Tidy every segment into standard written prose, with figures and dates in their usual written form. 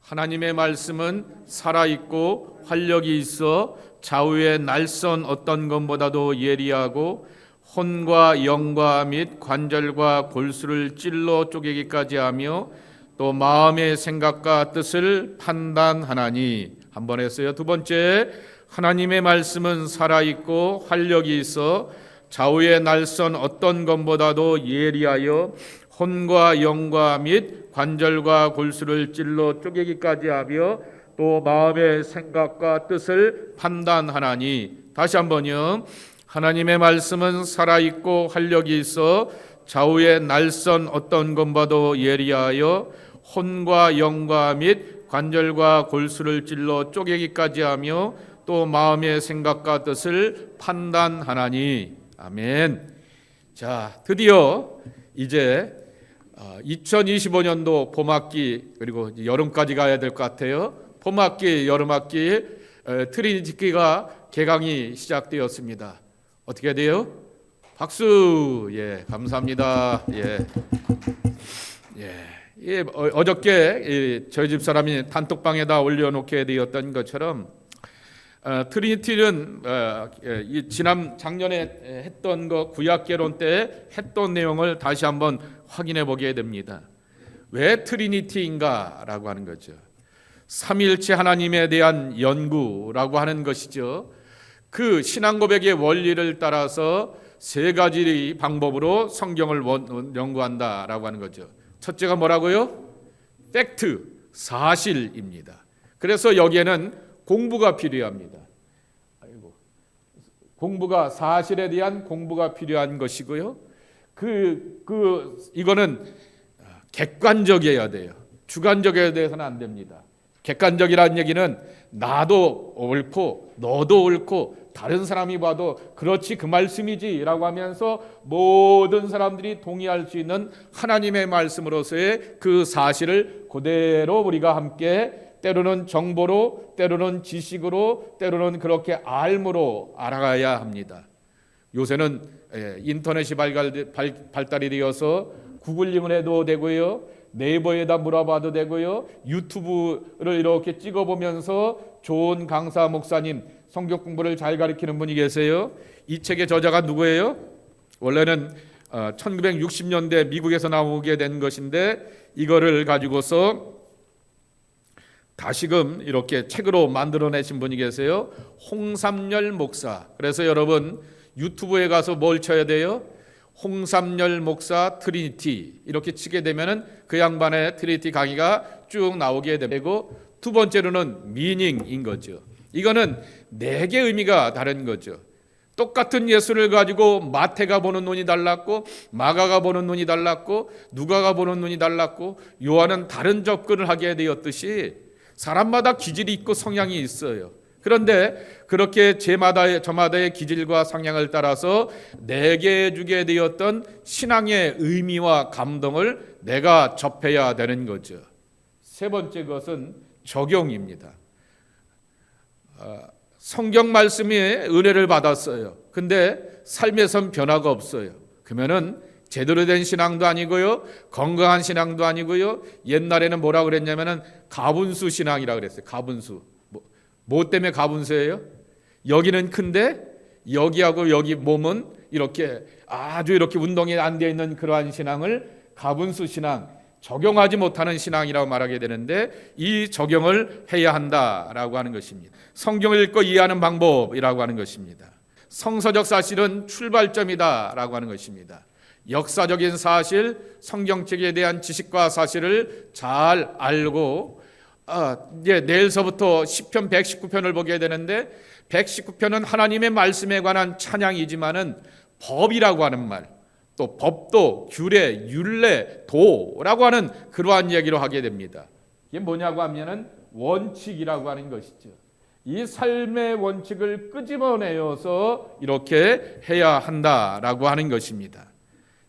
하나님의 말씀은 살아있고 활력이 있어 좌우의 날선 어떤 것보다도 예리하고 혼과 영과 및 관절과 골수를 찔러 쪼개기까지 하며 또 마음의 생각과 뜻을 판단하나니. 한 번 했어요. 두 번째, 하나님의 말씀은 살아있고 활력이 있어 좌우의 날선 어떤 것보다도 예리하여 혼과 영과 및 관절과 골수를 찔러 쪼개기까지 하며 또 마음의 생각과 뜻을 판단하나니. 다시 한번요. 하나님의 말씀은 살아있고 활력이 있어 좌우의 날선 어떤 것보다도 예리하여 혼과 영과 및 관절과 골수를 찔러 쪼개기까지 하며 또 마음의 생각과 뜻을 판단하나니. 아멘. 자, 드디어 이제 2025년도 봄학기 그리고 여름까지 가야 될 것 같아요. 봄학기, 여름학기 트리니티가 개강이 시작되었습니다. 어떻게 돼요? 박수. 예, 감사합니다. 예, 어저께 저희 집 사람이 단톡방에다 올려놓게 되었던 것처럼 트리니티는 작년에 했던 거 구약개론 때 했던 내용을 다시 한번 확인해 보게 됩니다. 왜 트리니티인가라고 하는 거죠. 삼위일체 하나님에 대한 연구라고 하는 것이죠. 그 신앙 고백의 원리를 따라서 세 가지 방법으로 성경을 연구한다라고 하는 거죠. 첫째가 뭐라고요? 팩트, 사실입니다. 그래서 여기에는 공부가 필요합니다. 공부가, 사실에 대한 공부가 필요한 것이고요. 이거는 객관적이어야 돼요. 주관적이어야 돼서는 안 됩니다. 객관적이라는 얘기는 나도 옳고 너도 옳고 다른 사람이 봐도 그렇지 그 말씀이지 라고 하면서 모든 사람들이 동의할 수 있는 하나님의 말씀으로서의 그 사실을 그대로 우리가 함께 때로는 정보로, 때로는 지식으로, 때로는 그렇게 알므로 알아가야 합니다. 요새는 인터넷이 발달이 되어서 구글링을 해도 되고요, 네이버에다 물어봐도 되고요, 유튜브를 이렇게 찍어보면서 좋은 강사 목사님, 성경 공부를 잘 가르치는 분이 계세요. 이 책의 저자가 누구예요? 원래는 1960년대 미국에서 나오게 된 것인데 이거를 가지고서 다시금 이렇게 책으로 만들어내신 분이 계세요. 홍삼열 목사. 그래서 여러분 유튜브에 가서 뭘 쳐야 돼요? 홍삼열 목사 트리니티 이렇게 치게 되면은 그 양반의 트리니티 강의가 쭉 나오게 되고, 두 번째로는 미닝인 거죠. 이거는 네 개 의미가 다른 거죠. 똑같은 예수를 가지고 마태가 보는 눈이 달랐고 마가가 보는 눈이 달랐고 누가가 보는 눈이 달랐고 요한은 다른 접근을 하게 되었듯이 사람마다 기질이 있고 성향이 있어요. 그런데 그렇게 저마다의 기질과 성향을 따라서 내게 주게 되었던 신앙의 의미와 감동을 내가 접해야 되는 거죠. 세 번째 것은 적용입니다. 성경 말씀에 은혜를 받았어요. 근데 삶에선 변화가 없어요. 그러면은 제대로 된 신앙도 아니고요, 건강한 신앙도 아니고요. 옛날에는 뭐라 그랬냐면은 가분수 신앙이라 그랬어요. 가분수. 뭐 때문에 가분수예요? 여기는 큰데 여기하고 여기 몸은 이렇게 아주 이렇게 운동이 안 되어 있는 그러한 신앙을 가분수 신앙, 적용하지 못하는 신앙이라고 말하게 되는데 이 적용을 해야 한다라고 하는 것입니다. 성경을 읽고 이해하는 방법이라고 하는 것입니다. 성서적 사실은 출발점이다라고 하는 것입니다. 역사적인 사실, 성경책에 대한 지식과 사실을 잘 알고 이제 내일서부터 시편 119편을 보게 되는데 119편은 하나님의 말씀에 관한 찬양이지만은 법이라고 하는 말, 또 법도, 규례, 율례, 도라고 하는 그러한 이야기로 하게 됩니다. 이게 뭐냐고 하면은 원칙이라고 하는 것이죠. 이 삶의 원칙을 끄집어내어서 이렇게 해야 한다라고 하는 것입니다.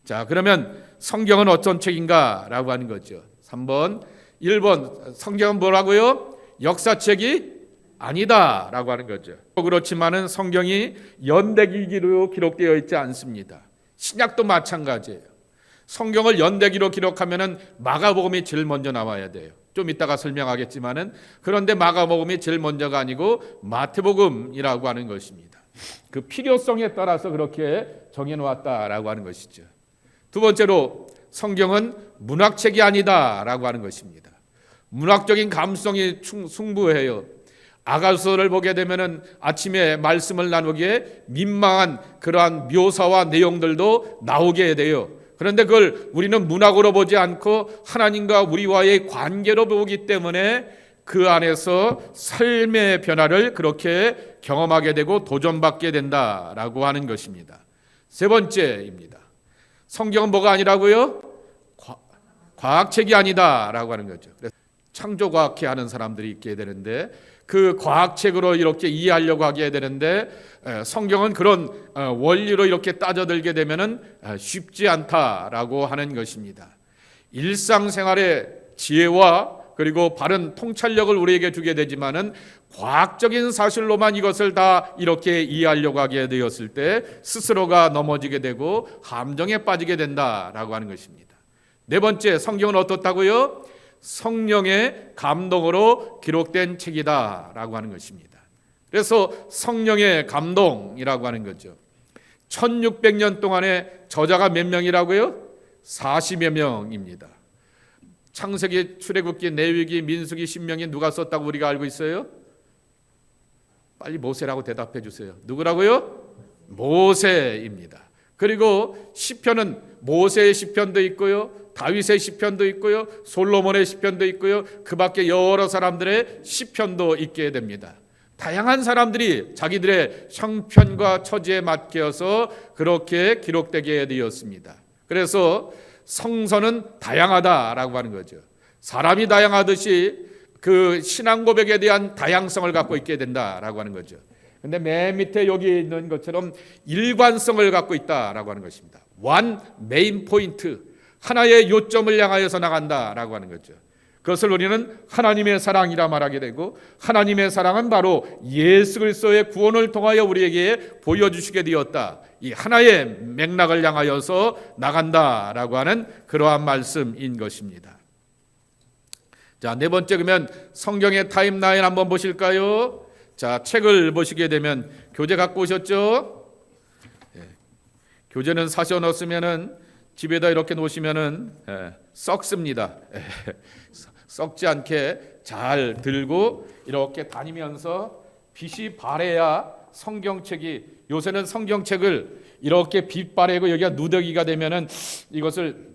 자, 그러면 성경은 어떤 책인가라고 하는 거죠. 3번, 1번 성경은 뭐라고요? 역사책이 아니다라고 하는 거죠. 그렇지만은 성경이 연대기로 기록되어 있지 않습니다. 신약도 마찬가지예요. 성경을 연대기로 기록하면은 마가복음이 제일 먼저 나와야 돼요. 좀 이따가 설명하겠지만은, 그런데 마가복음이 제일 먼저가 아니고 마태복음이라고 하는 것입니다. 그 필요성에 따라서 그렇게 정해놓았다라고 하는 것이죠. 두 번째로 성경은 문학책이 아니다라고 하는 것입니다. 문학적인 감성이 승부해요. 아가서를 보게 되면은 아침에 말씀을 나누기에 민망한 그러한 묘사와 내용들도 나오게 돼요. 그런데 그걸 우리는 문학으로 보지 않고 하나님과 우리와의 관계로 보기 때문에 그 안에서 삶의 변화를 그렇게 경험하게 되고 도전받게 된다라고 하는 것입니다. 세 번째입니다. 성경은 뭐가 아니라고요? 과학책이 아니다라고 하는 거죠. 창조과학회 하는 사람들이 있게 되는데 그 과학책으로 이렇게 이해하려고 하게 되는데 성경은 그런 원리로 이렇게 따져들게 되면은 쉽지 않다라고 하는 것입니다. 일상생활의 지혜와 그리고 바른 통찰력을 우리에게 주게 되지만은 과학적인 사실로만 이것을 다 이렇게 이해하려고 하게 되었을 때 스스로가 넘어지게 되고 함정에 빠지게 된다라고 하는 것입니다. 네 번째, 성경은 어떻다고요? 성령의 감동으로 기록된 책이다라고 하는 것입니다. 그래서 성령의 감동이라고 하는 거죠. 1600년 동안에 저자가 몇 명이라고요? 40여 명입니다. 창세기, 출애굽기, 레위기, 민수기, 신명기 누가 썼다고 우리가 알고 있어요? 빨리 모세라고 대답해 주세요. 누구라고요? 모세입니다. 그리고 시편은 모세의 시편도 있고요, 다윗의 시편도 있고요, 솔로몬의 시편도 있고요, 그 밖에 여러 사람들의 시편도 있게 됩니다. 다양한 사람들이 자기들의 형편과 처지에 맞게어서 그렇게 기록되게 되었습니다. 그래서 성서는 다양하다라고 하는 거죠. 사람이 다양하듯이 그 신앙 고백에 대한 다양성을 갖고 있게 된다라고 하는 거죠. 근데 맨 밑에 여기 있는 것처럼 일관성을 갖고 있다라고 하는 것입니다. one main point, 하나의 요점을 향하여서 나간다라고 하는 거죠. 그것을 우리는 하나님의 사랑이라 말하게 되고, 하나님의 사랑은 바로 예수 그리스도의 구원을 통하여 우리에게 보여주시게 되었다. 이 하나의 맥락을 향하여서 나간다라고 하는 그러한 말씀인 것입니다. 자, 네 번째, 그러면 성경의 타임라인 한번 보실까요? 자, 책을 보시게 되면 교재 갖고 오셨죠? 교재는 사셔 놓으면은 집에다 이렇게 놓으시면은 썩습니다. 썩지 않게 잘 들고 이렇게 다니면서 빛이 바래야 성경책이, 요새는 성경책을 이렇게 빛 바래고 여기가 누더기가 되면은 이것을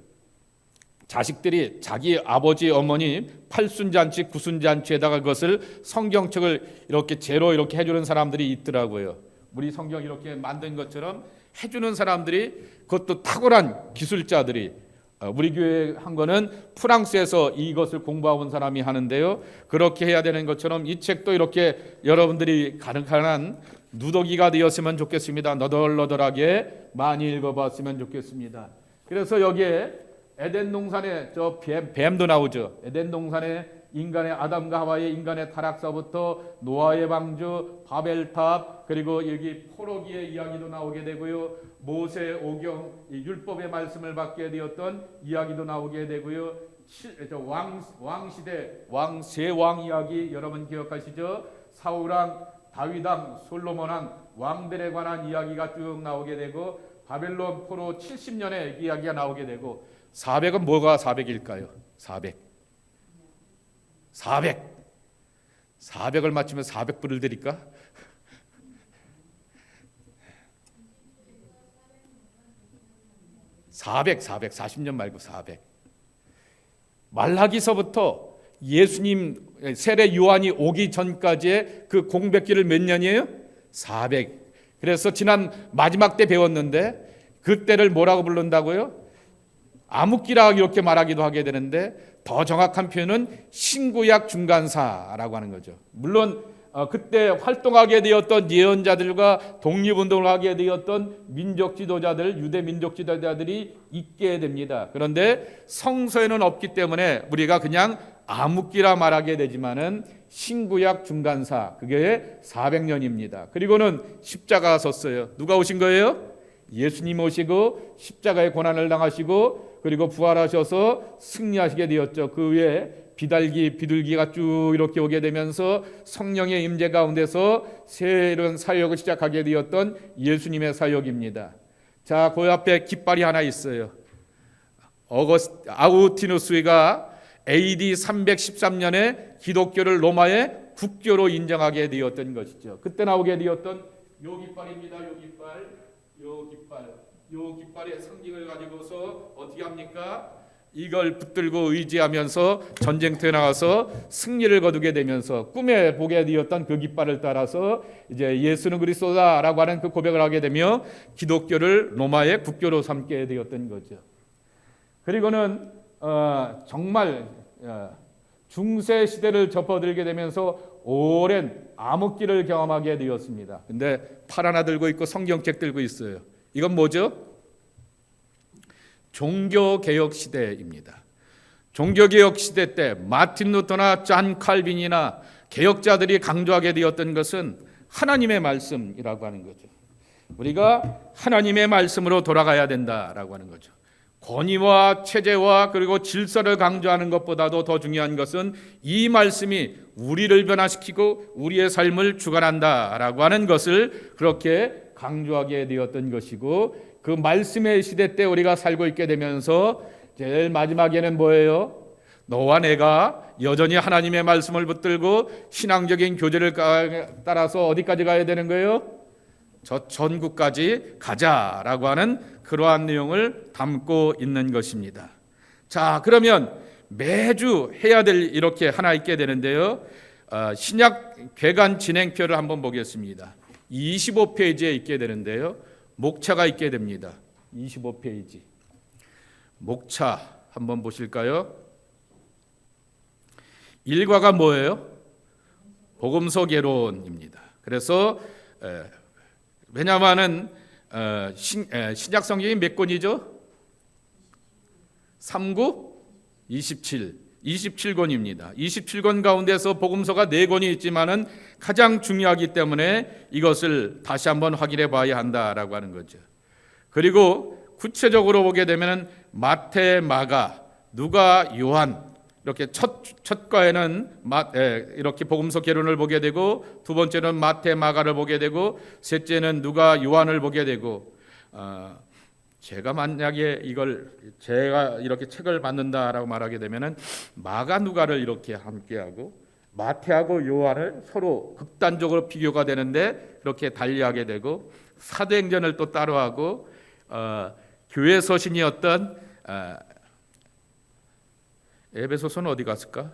자식들이 자기 아버지 어머니 팔순잔치 구순잔치에다가 그것을 성경책을 이렇게 재로 이렇게 해주는 사람들이 있더라고요. 우리 성경 이렇게 만든 것처럼 해주는 사람들이, 그것도 탁월한 기술자들이, 우리 교회 한 거는 프랑스에서 이것을 공부하고 온 사람이 하는데요, 그렇게 해야 되는 것처럼 이 책도 이렇게 여러분들이 가능한 누더기가 되었으면 좋겠습니다. 너덜너덜하게 많이 읽어봤으면 좋겠습니다. 그래서 여기에 에덴 동산에 저 뱀도 나오죠. 에덴 동산에 인간의 아담과 하와의 인간의 타락서부터 노아의 방주, 바벨탑, 그리고 여기 포로기의 이야기도 나오게 되고요, 모세 오경 율법의 말씀을 받게 되었던 이야기도 나오게 되고요, 왕시대 세왕 이야기 여러분 기억하시죠? 사울왕, 다윗왕, 솔로몬왕 왕들에 관한 이야기가 쭉 나오게 되고, 바벨론 포로 70년의 이야기가 나오게 되고, 400은 뭐가 400일까요? 400을 맞추면 400불을 드릴까? (400) 40년 말고 400. 말라기서부터 예수님 세례 요한이 오기 전까지의 그 공백기를 몇 년이에요? 400. 그래서 지난 마지막 때 배웠는데 그때를 뭐라고 부른다고요? 암흑기라 이렇게 말하기도 하게 되는데, 더 정확한 표현은 신구약 중간사라고 하는 거죠. 물론 그때 활동하게 되었던 예언자들과 독립운동을 하게 되었던 민족 지도자들, 유대 민족 지도자들이 있게 됩니다. 그런데 성서에는 없기 때문에 우리가 그냥 암흑기라 말하게 되지만은 신구약 중간사, 그게 400년입니다. 그리고는 십자가 섰어요. 누가 오신 거예요? 예수님 오시고 십자가의 고난을 당하시고 그리고 부활하셔서 승리하시게 되었죠. 그 위에 비둘기가 쭉 이렇게 오게 되면서 성령의 임재 가운데서 새로운 사역을 시작하게 되었던 예수님의 사역입니다. 자, 그 앞에 깃발이 하나 있어요. 아우구스티누스가 AD 313년에 기독교를 로마의 국교로 인정하게 되었던 것이죠. 그때 나오게 되었던 요 깃발입니다. 요 깃발의 상징을 가지고서 어떻게 합니까? 이걸 붙들고 의지하면서 전쟁터에 나가서 승리를 거두게 되면서 꿈에 보게 되었던 그 깃발을 따라서 이제 예수는 그리스도다라고 하는 그 고백을 하게 되며 기독교를 로마의 국교로 삼게 되었던 거죠. 그리고는 정말 중세 시대를 접어들게 되면서 오랜 암흑기를 경험하게 되었습니다. 근데 팔 하나 들고 있고 성경책 들고 있어요. 이건 뭐죠? 종교개혁 시대입니다. 종교개혁 시대 때 마틴 루터나 잔 칼빈이나 개혁자들이 강조하게 되었던 것은 하나님의 말씀이라고 하는 거죠. 우리가 하나님의 말씀으로 돌아가야 된다라고 하는 거죠. 권위와 체제와 그리고 질서를 강조하는 것보다도 더 중요한 것은 이 말씀이 우리를 변화시키고 우리의 삶을 주관한다라고 하는 것을 그렇게 강조하게 되었던 것이고, 그 말씀의 시대 때 우리가 살고 있게 되면서 제일 마지막에는 뭐예요? 너와 내가 여전히 하나님의 말씀을 붙들고 신앙적인 교제를 따라서 어디까지 가야 되는 거예요? 저 전국까지 가자라고 하는 그러한 내용을 담고 있는 것입니다. 자, 그러면 매주 해야 될 이렇게 하나 있게 되는데요. 신약 개관 진행표를 한번 보겠습니다. 25페이지에 있게 되는데요. 목차가 있게 됩니다. 25페이지. 목차 한번 보실까요? 1과가 뭐예요? 복음서 개론입니다. 그래서 왜냐하면 신약 성경이 몇 권이죠? 39, 27. 27권입니다. 27권 가운데서 복음서가 4권이 있지만은 가장 중요하기 때문에 이것을 다시 한번 확인해 봐야 한다라고 하는 거죠. 그리고 구체적으로 보게 되면은 마태, 마가, 누가, 요한 이렇게 첫 과에는 이렇게 복음서 개론을 보게 되고, 두 번째는 마태, 마가를 보게 되고, 셋째는 누가, 요한을 보게 되고, 제가 만약에 제가 이렇게 책을 받는다라고 말하게 되면은 마가, 누가를 이렇게 함께하고 마태하고 요한을 서로 극단적으로 비교가 되는데 그렇게 달리하게 되고, 사도행전을 또 따로 하고, 교회 서신이었던 에베소서는 어디 갔을까?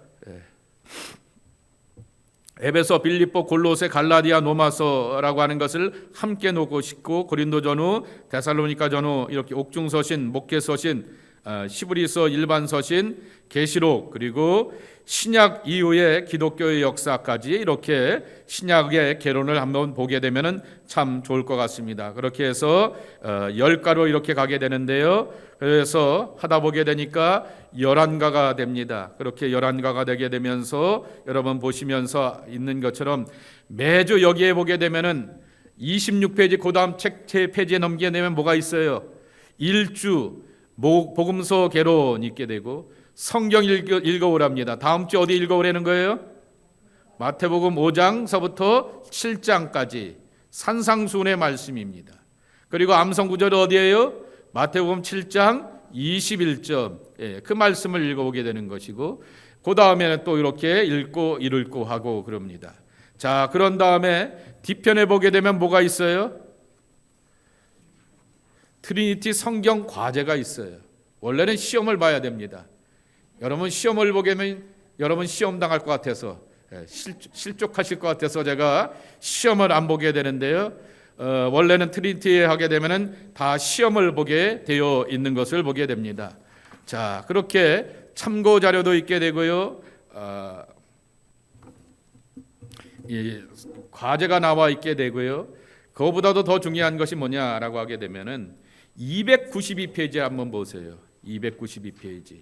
에베소, 빌립보, 골로새, 갈라디아, 로마서라고 하는 것을 함께 놓고 싶고, 고린도 전후, 데살로니가 전후 이렇게 옥중 서신, 목회 서신, 시브리서 일반 서신, 계시록, 그리고 신약 이후의 기독교의 역사까지 이렇게 신약의 개론을 한번 보게 되면은 참 좋을 것 같습니다. 그렇게 해서 10가로 이렇게 가게 되는데요. 그래서 하다 보게 되니까 11가가 됩니다. 그렇게 11가가 되게 되면서 여러분 보시면서 있는 것처럼 매주 여기에 보게 되면은 26페이지 그 다음 책 페이지에 넘기게 되면 뭐가 있어요? 일주 복음서 개론이 있게 되고, 성경 읽어오랍니다. 다음 주 어디 읽어오라는 거예요? 마태복음 5장서부터 7장까지 산상수훈의 말씀입니다. 그리고 암성구절은 어디예요? 마태복음 7장 21절, 그 말씀을 읽어보게 되는 것이고, 그 다음에는 또 이렇게 읽고 하고 그럽니다. 자, 그런 다음에 뒤편에 보게 되면 뭐가 있어요? 트리니티 성경 과제가 있어요. 원래는 시험을 봐야 됩니다. 여러분 시험을 보게 되면 여러분 시험 당할 것 같아서, 실족하실 것 같아서 제가 시험을 안 보게 되는데요. 원래는 트리니티에 하게 되면은 다 시험을 보게 되어 있는 것을 보게 됩니다. 자, 그렇게 참고 자료도 있게 되고요. 이 과제가 나와 있게 되고요. 그거보다도 더 중요한 것이 뭐냐라고 하게 되면은 292페이지 한번 보세요. 292페이지.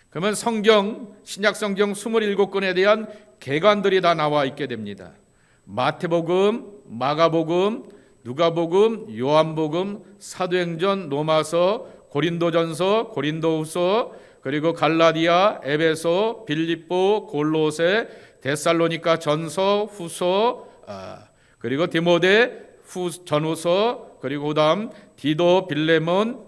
그러면 신약 성경 27권에 대한 개관들이 다 나와 있게 됩니다. 마태복음, 마가복음, 누가복음, 요한복음, 사도행전, 로마서, 고린도전서, 고린도후서, 그리고 갈라디아, 에베소, 빌립보, 골로새, 데살로니가 전서, 후서, 그리고 디모데 전후서, 그리고 그다음 디도, 빌레몬,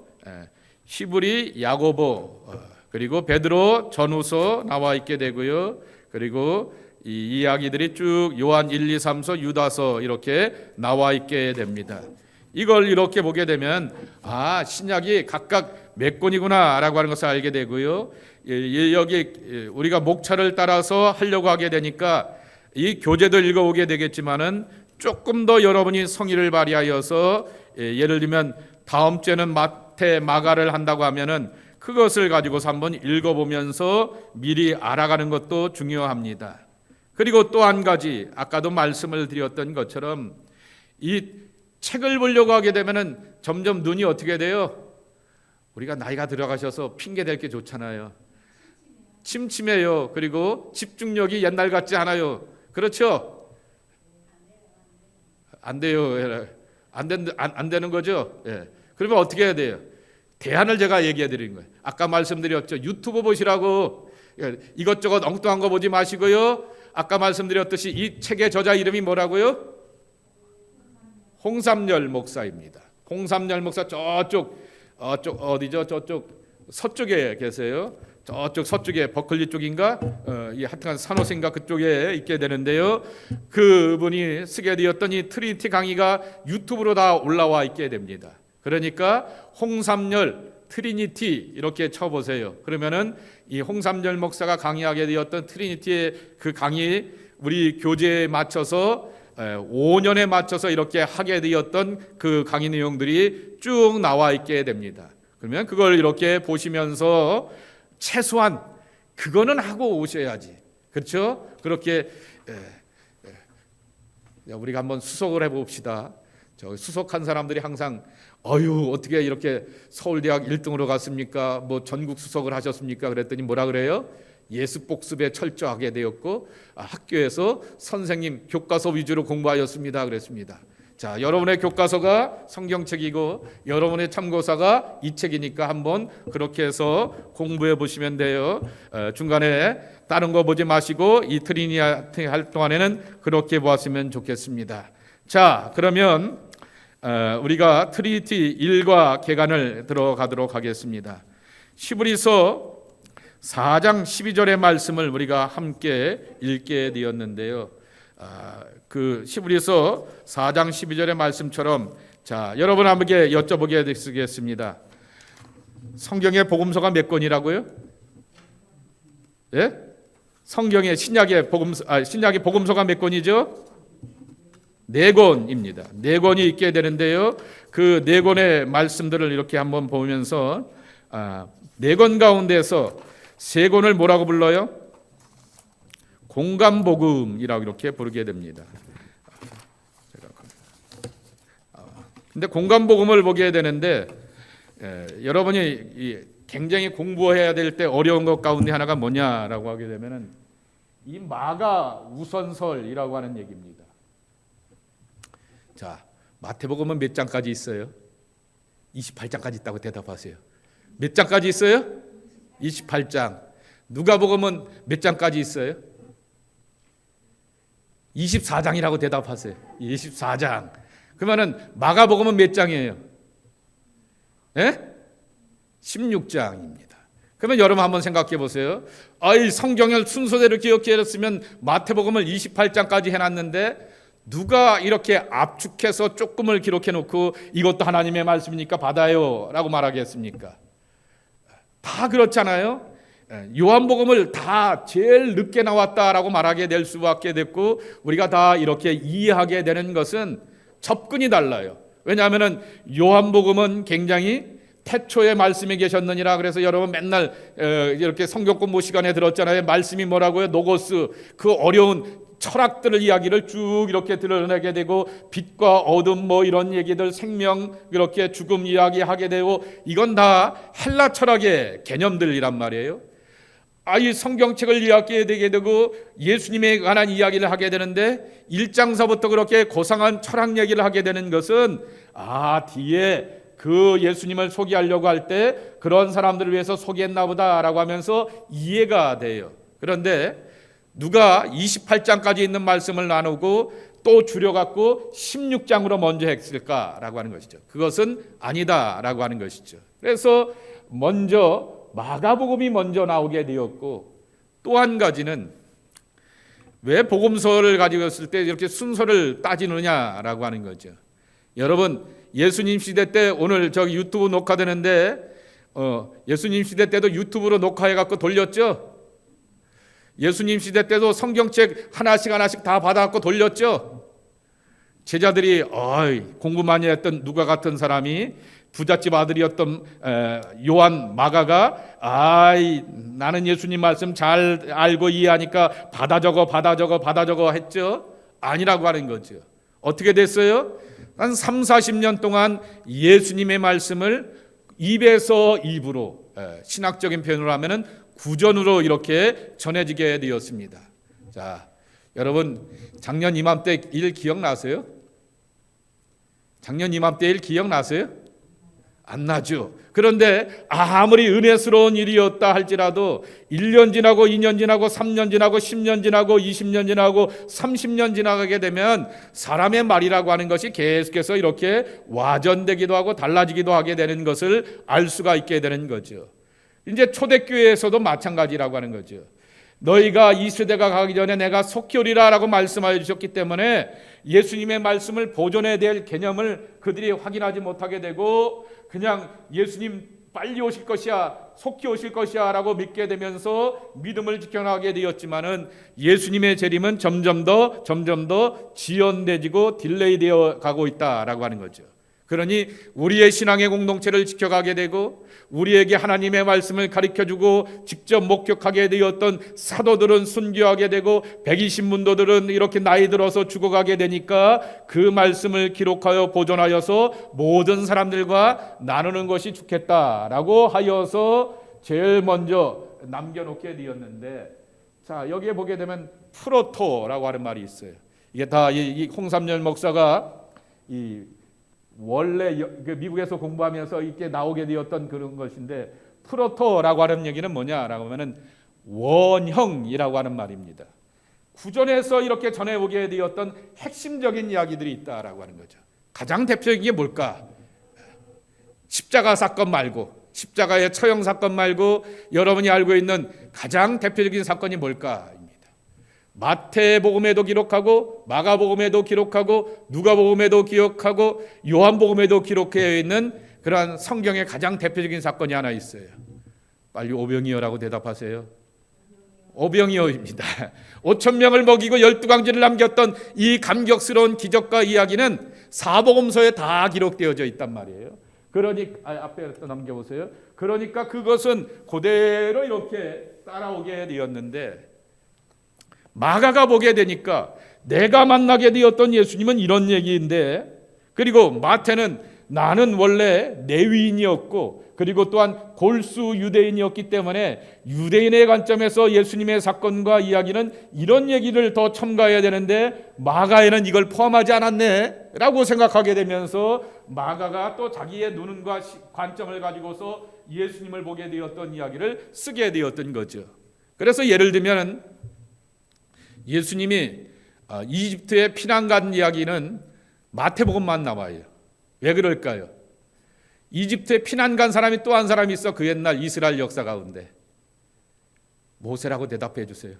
히브리, 야고보, 그리고 베드로 전후서 나와 있게 되고요. 그리고 이 이야기들이 쭉 요한 1, 2, 3서, 유다서 이렇게 나와 있게 됩니다. 이걸 이렇게 보게 되면 신약이 각각 몇 권이구나라고 하는 것을 알게 되고요. 여기 우리가 목차를 따라서 하려고 하게 되니까 이 교재도 읽어오게 되겠지만은 조금 더 여러분이 성의를 발휘하여서 예를 들면 다음 주에는 마태, 마가를 한다고 하면은 그것을 가지고서 한번 읽어보면서 미리 알아가는 것도 중요합니다. 그리고 또 한 가지, 아까도 말씀을 드렸던 것처럼 이 책을 보려고 하게 되면은 점점 눈이 어떻게 돼요? 우리가 나이가 들어가셔서 핑계 댈 게 좋잖아요. 침침해요. 그리고 집중력이 옛날 같지 않아요. 그렇죠? 안 돼요. 안 되는 거죠? 예. 그러면 어떻게 해야 돼요? 대안을 제가 얘기해 드린 거예요. 아까 말씀드렸죠. 유튜브 보시라고. 이것저것 엉뚱한 거 보지 마시고요. 아까 말씀드렸듯이 이 책의 저자 이름이 뭐라고요? 홍삼열 목사입니다. 홍삼열 목사 저쪽 어디죠? 저쪽 서쪽에 계세요. 저쪽 서쪽에 버클리 쪽인가? 이 하여튼 산호세인가 그쪽에 있게 되는데요. 그분이 쓰게 되었던 이 트리니티 강의가 유튜브로 다 올라와 있게 됩니다. 그러니까 홍삼열 트리니티 이렇게 쳐보세요. 그러면은 이 홍삼열 목사가 강의하게 되었던 트리니티의 그 강의 우리 교재에 맞춰서 5년에 맞춰서 이렇게 하게 되었던 그 강의 내용들이 쭉 나와 있게 됩니다. 그러면 그걸 이렇게 보시면서 최소한 그거는 하고 오셔야지. 그렇죠? 그렇게 우리가 한번 수석을 해봅시다. 저 수석한 사람들이 항상 어떻게 이렇게 서울대학 1등으로 갔습니까? 뭐 전국 수석을 하셨습니까? 그랬더니 뭐라 그래요? 예습 복습에 철저하게 되었고 학교에서 선생님 교과서 위주로 공부하였습니다. 그랬습니다. 자, 여러분의 교과서가 성경책이고 여러분의 참고서가 이 책이니까 한번 그렇게 해서 공부해 보시면 돼요. 중간에 다른 거 보지 마시고 이 트리니티 할 동안에는 그렇게 보았으면 좋겠습니다. 자, 그러면 우리가 트리니티 1과 개관을 들어가도록 하겠습니다. 히브리서 4장 12절의 말씀을 우리가 함께 읽게 되었는데요. 그 히브리서 4장 12절의 말씀처럼 자, 여러분 함께 여쭤보게 되겠습니다. 성경의 복음서가 몇 권이라고요? 예? 성경의 신약의 복음서가 몇 권이죠? 4권입니다. 4권이 있게 되는데요. 그 4권의 말씀들을 이렇게 한번 보면서 4권 가운데서 3권을 뭐라고 불러요? 공감복음이라고 이렇게 부르게 됩니다. 근데 공감복음을 보게 되는데 여러분이 굉장히 공부해야 될 때 어려운 것 가운데 하나가 뭐냐라고 하게 되면은 이 마가 우선설이라고 하는 얘기입니다. 자, 마태복음은 몇 장까지 있어요? 28장까지 있다고 대답하세요. 몇 장까지 있어요? 28장. 누가복음은 몇 장까지 있어요? 24장이라고 대답하세요. 24장. 그러면은 마가복음은 몇 장이에요? 예? 16장입니다. 그러면 여러분 한번 생각해 보세요. 이 성경을 순서대로 기억했으면 마태복음을 28장까지 해놨는데 누가 이렇게 압축해서 조금을 기록해 놓고 이것도 하나님의 말씀이니까 받아요 라고 말하겠습니까? 다 그렇잖아요. 요한복음을 다 제일 늦게 나왔다라고 말하게 될 수밖에 됐고 우리가 다 이렇게 이해하게 되는 것은 접근이 달라요. 왜냐하면 요한복음은 굉장히 태초에 말씀이 계셨느니라. 그래서 여러분 맨날 이렇게 성경 공부 시간에 들었잖아요. 말씀이 뭐라고요? 노고스. 그 어려운 철학들을 이야기를 쭉 이렇게 드러내게 되고 빛과 어둠 뭐 이런 얘기들 생명 이렇게 죽음 이야기하게 되고 이건 다 헬라 철학의 개념들이란 말이에요. 이 성경책을 이야기하게 되게 되고 예수님에 관한 이야기를 하게 되는데 1장서부터 그렇게 고상한 철학 얘기를 하게 되는 것은 뒤에 그 예수님을 소개하려고 할 때 그런 사람들을 위해서 소개했나 보다라고 하면서 이해가 돼요. 그런데 누가 28장까지 있는 말씀을 나누고 또 줄여갖고 16장으로 먼저 했을까라고 하는 것이죠. 그것은 아니다라고 하는 것이죠. 그래서 먼저 마가복음이 먼저 나오게 되었고, 또 한 가지는 왜 복음서를 가지고 있을 때 이렇게 순서를 따지느냐라고 하는 거죠. 여러분, 예수님 시대 때 오늘 저기 유튜브 녹화되는데 예수님 시대 때도 유튜브로 녹화해갖고 돌렸죠. 예수님 시대 때도 성경책 하나씩 다 받아갖고 돌렸죠. 제자들이 공부 많이 했던 누가 같은 사람이 부잣집 아들이었던 요한 마가가 나는 예수님 말씀 잘 알고 이해하니까 받아 적어 했죠. 아니라고 하는 거죠. 어떻게 됐어요? 한 3, 40년 동안 예수님의 말씀을 입에서 입으로, 신학적인 표현으로 하면은 구전으로 이렇게 전해지게 되었습니다. 자, 여러분 작년 이맘때 일 기억나세요? 작년 이맘때 일 기억나세요? 안 나죠. 그런데 아무리 은혜스러운 일이었다 할지라도 1년 지나고 2년 지나고 3년 지나고 10년 지나고 20년 지나고 30년 지나가게 되면 사람의 말이라고 하는 것이 계속해서 이렇게 와전되기도 하고 달라지기도 하게 되는 것을 알 수가 있게 되는 거죠. 이제 초대교회에서도 마찬가지라고 하는 거죠. 너희가 이 세대가 가기 전에 내가 속히 오리라 라고 말씀하여 주셨기 때문에 예수님의 말씀을 보존해야 될 개념을 그들이 확인하지 못하게 되고 그냥 예수님 빨리 오실 것이야, 속히 오실 것이야 라고 믿게 되면서 믿음을 지켜나가게 되었지만은 예수님의 재림은 점점 더 지연되지고 딜레이되어 가고 있다라고 하는 거죠. 그러니 우리의 신앙의 공동체를 지켜가게 되고 우리에게 하나님의 말씀을 가르쳐주고 직접 목격하게 되었던 사도들은 순교하게 되고 120문도들은 이렇게 나이 들어서 죽어가게 되니까 그 말씀을 기록하여 보존하여서 모든 사람들과 나누는 것이 좋겠다라고 하여서 제일 먼저 남겨놓게 되었는데, 자 여기에 보게 되면 프로토라고 하는 말이 있어요. 이게 다 이 홍삼열 목사가 원래 미국에서 공부하면서 이렇게 나오게 되었던 그런 것인데, 프로토라고 하는 얘기는 뭐냐라고 하면은 원형이라고 하는 말입니다. 구전에서 이렇게 전해오게 되었던 핵심적인 이야기들이 있다라고 하는 거죠. 가장 대표적인 게 뭘까? 십자가 사건 말고, 십자가의 처형 사건 말고 여러분이 알고 있는 가장 대표적인 사건이 뭘까? 마태복음에도 기록하고 마가복음에도 기록하고 누가복음에도 기록하고 요한복음에도 기록되어 있는 그러한 성경의 가장 대표적인 사건이 하나 있어요. 빨리 오병이어라고 대답하세요. 오병이어입니다. 5,000명을 먹이고 12강지를 남겼던 이 감격스러운 기적과 이야기는 사복음서에 다 기록되어져 있단 말이에요. 그러니까 앞에 또 넘겨보세요. 그러니까 그것은 그대로 이렇게 따라오게 되었는데, 마가가 보게 되니까 내가 만나게 되었던 예수님은 이런 얘기인데, 그리고 마태는 나는 원래 레위인이었고 그리고 또한 골수 유대인이었기 때문에 유대인의 관점에서 예수님의 사건과 이야기는 이런 얘기를 더 첨가해야 되는데 마가에는 이걸 포함하지 않았네 라고 생각하게 되면서 마가가 또 자기의 눈과 관점을 가지고서 예수님을 보게 되었던 이야기를 쓰게 되었던 거죠. 그래서 예를 들면 예수님이 이집트에 피난 간 이야기는 마태복음만 나와요. 왜 그럴까요? 이집트에 피난 간 사람이 또 한 사람이 있어. 그 옛날 이스라엘 역사 가운데. 모세라고 대답해 주세요.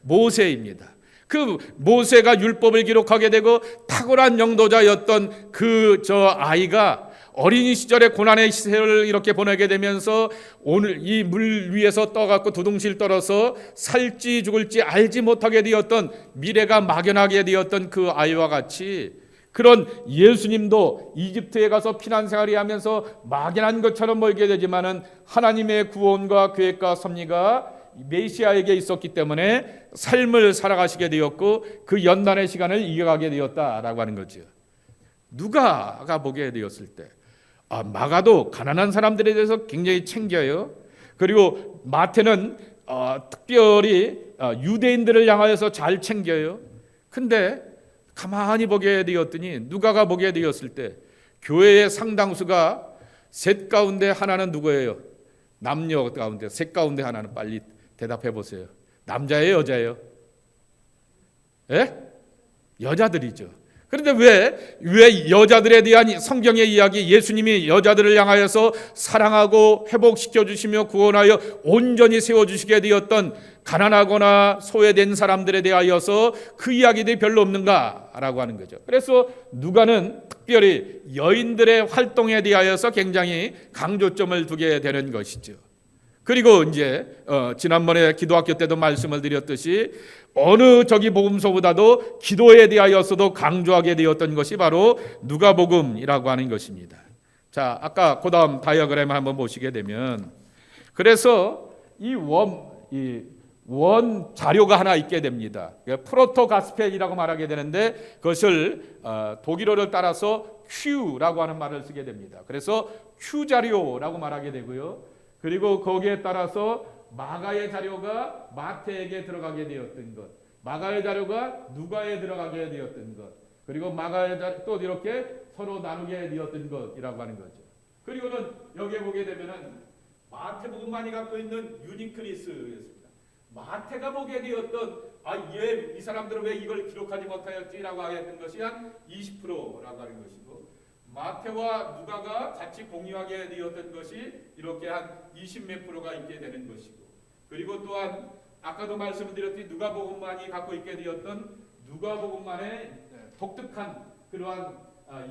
모세입니다. 그 모세가 율법을 기록하게 되고 탁월한 영도자였던 그 아이가 어린이 시절에 고난의 시절을 이렇게 보내게 되면서 오늘 이 물 위에서 떠갖고 두둥실 떨어서 살지 죽을지 알지 못하게 되었던, 미래가 막연하게 되었던 그 아이와 같이 그런 예수님도 이집트에 가서 피난 생활을 하면서 막연한 것처럼 보이게 되지만은 하나님의 구원과 계획과 섭리가 메시아에게 있었기 때문에 삶을 살아가시게 되었고 그 연단의 시간을 이겨가게 되었다라고 하는 거죠. 누가가 보게 되었을 때 마가도 가난한 사람들에 대해서 굉장히 챙겨요. 그리고 마태는 특별히 유대인들을 향하여서 잘 챙겨요. 근데 가만히 보게 되었더니 누가가 보게 되었을 때 교회의 상당수가 셋 가운데 하나는 누구예요? 남녀 가운데 셋 가운데 하나는 빨리 대답해 보세요. 남자예요, 여자예요? 예? 여자들이죠. 그런데 왜 여자들에 대한 성경의 이야기, 예수님이 여자들을 향하여서 사랑하고 회복시켜 주시며 구원하여 온전히 세워주시게 되었던 가난하거나 소외된 사람들에 대하여서 그 이야기들이 별로 없는가라고 하는 거죠. 그래서 누가는 특별히 여인들의 활동에 대하여서 굉장히 강조점을 두게 되는 것이죠. 그리고 이제 지난번에 기도학교 때도 말씀을 드렸듯이 어느 저기 복음서보다도 기도에 대하여서도 강조하게 되었던 것이 바로 누가복음이라고 하는 것입니다. 자, 아까 그다음 다이어그램을 한번 보시게 되면, 그래서 이 원 자료가 하나 있게 됩니다. 프로토 가스펠이라고 말하게 되는데 그것을 독일어를 따라서 Q라고 하는 말을 쓰게 됩니다. 그래서 Q 자료라고 말하게 되고요. 그리고 거기에 따라서 마가의 자료가 마태에게 들어가게 되었던 것, 마가의 자료가 누가에 들어가게 되었던 것, 그리고 마가의 자료 또 이렇게 서로 나누게 되었던 것이라고 하는 거죠. 그리고는 여기에 보게 되면은 마태복음만이 갖고 있는 유니크니스였습니다. 마태가 보게 되었던 이 사람들은 왜 이걸 기록하지 못하였지라고 하였던 것이 한 20%라고 하는 것이고, 마태와 누가가 같이 공유하게 되었던 것이 이렇게 한 20몇 프로가 있게 되는 것이고, 그리고 또한 아까도 말씀드렸듯이 누가복음만이 갖고 있게 되었던 누가복음만의 독특한 그러한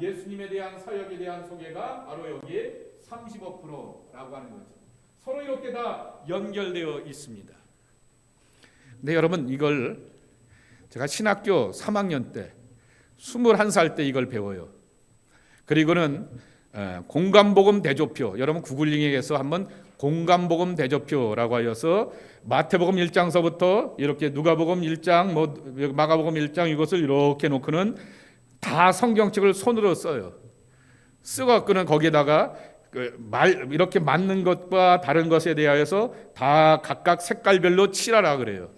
예수님에 대한 사역에 대한 소개가 바로 여기에 35%라고 하는 거죠. 서로 이렇게 다 연결되어 있습니다. 네, 여러분, 이걸 제가 신학교 3학년 때 21살 때 이걸 배워요. 그리고는 공감복음 대조표, 여러분 구글링에서 한번 공감복음 대조표라고 하여서 마태복음 1장서부터 이렇게 누가복음 1장, 마가복음 1장 이것을 이렇게 놓고는 다 성경책을 손으로 써요. 쓰고는 거기에다가 이렇게 맞는 것과 다른 것에 대하여서 다 각각 색깔별로 칠하라 그래요.